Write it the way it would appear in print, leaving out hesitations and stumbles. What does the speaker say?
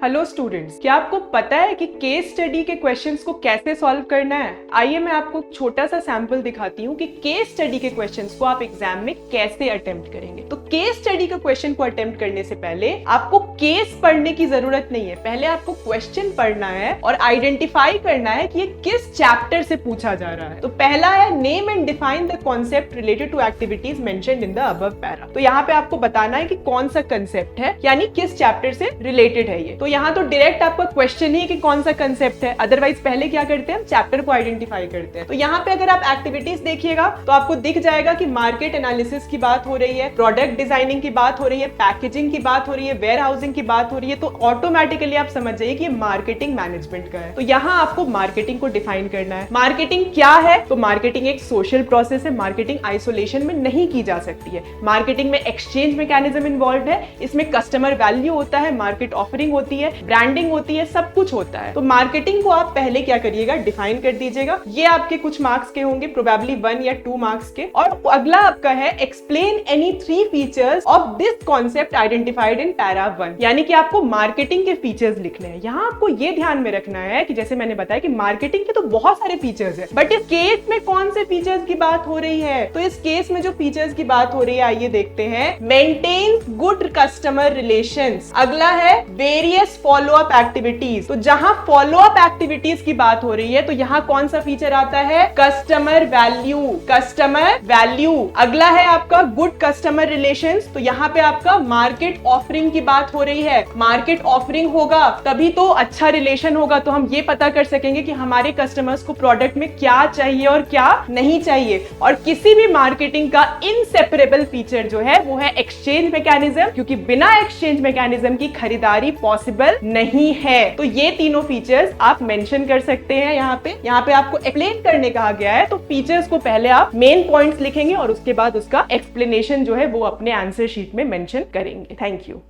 Hello students, क्या आपको पता है कि केस स्टडी के क्वेश्चंस को कैसे सॉल्व करना है? आइए मैं आपको एक छोटा सा सैंपल दिखाती हूँ कि केस स्टडी के क्वेश्चंस को आप एग्जाम में कैसे अटेम्प्ट करेंगे। तो केस स्टडी का क्वेश्चन को अटेम्प्ट करने से पहले आपको केस पढ़ने की जरूरत नहीं है। पहले आपको क्वेश्चन पढ़ना है और आइडेंटिफाई करना है कि ये किस चैप्टर से पूछा जा रहा है। तो पहला है name and define the concept related to activities mentioned in the above para. तो यहाँ पे आपको बताना है कि कौन सा कंसेप्ट है, यानी किस चैप्टर से रिलेटेड है ये। तो यहाँ तो डायरेक्ट आपका क्वेश्चन ही कि कौन सा कंसेप्ट है, अदरवाइज पहले क्या करते हैं, हम चैप्टर को आइडेंटिफाई करते हैं। तो यहाँ पे अगर आप एक्टिविटीज देखिएगा तो आपको दिख जाएगा कि मार्केट एनालिसिस की बात हो रही है, प्रोडक्ट डिजाइनिंग की बात हो रही है, पैकेजिंग की बात हो रही है, वेयर हाउसिंग की बात हो रही है। तो ऑटोमेटिकली आप समझ जाइए कि ये मार्केटिंग मैनेजमेंट का है। तो यहाँ आपको मार्केटिंग को डिफाइन करना है। मार्केटिंग क्या है? तो मार्केटिंग एक सोशल प्रोसेस है। मार्केटिंग आइसोलेशन में नहीं की जा सकती है। मार्केटिंग में एक्सचेंज मैकेनिज्म इन्वॉल्व है, इसमें कस्टमर वैल्यू होता है, मार्केट ऑफरिंग होती है, ब्रांडिंग होती है, सब कुछ होता है। तो मार्केटिंग को आप पहले क्या करिएगा, डिफाइन कर दीजिएगा। ये आपके कुछ मार्क्स के होंगे, प्रोबेबली 1 या 2 मार्क्स के। और अगला आपका है explain any 3 features of this concept identified in para 1, यानी कि आपको मार्केटिंग के फीचर्स लिखने हैं। यहाँ आपको ये ध्यान में रखना है कि जैसे मैंने बताया कि मार्केटिंग के तो बहुत सारे फीचर्स है, बट इस केस में कौन से फीचर्स की बात हो रही है? तो इस केस में जो फीचर्स की बात हो रही है, आइए देखते हैं। Maintain good customer relations. अगला है वेरियस फॉलो अप एक्टिविटीज। तो जहां फॉलो अप एक्टिविटीज की बात हो रही है तो यहां कौन सा फीचर आता है? Customer value. Customer value. अगला है आपका गुड कस्टमर रिलेशंस। तो यहां पे आपका मार्केट ऑफरिंग की बात हो रही है। मार्केट ऑफरिंग होगा तभी तो अच्छा रिलेशन होगा, तो हम ये पता कर सकेंगे कि हमारे कस्टमर्स को प्रोडक्ट में क्या चाहिए और क्या नहीं चाहिए। और किसी भी मार्केटिंग का इनसेपरेबल फीचर जो है वो है एक्सचेंज मैकेनिज्म, क्योंकि बिना एक्सचेंज मैकेनिज्म की खरीदारी पॉसिबल नहीं है। तो ये तीनों फीचर्स आप मेंशन कर सकते हैं। यहाँ पे आपको एक्सप्लेन करने कहा गया है, तो फीचर्स को पहले आप मेन पॉइंट्स लिखेंगे और उसके बाद उसका एक्सप्लेनेशन जो है वो अपने आंसर शीट में मेंशन करेंगे। Thank you.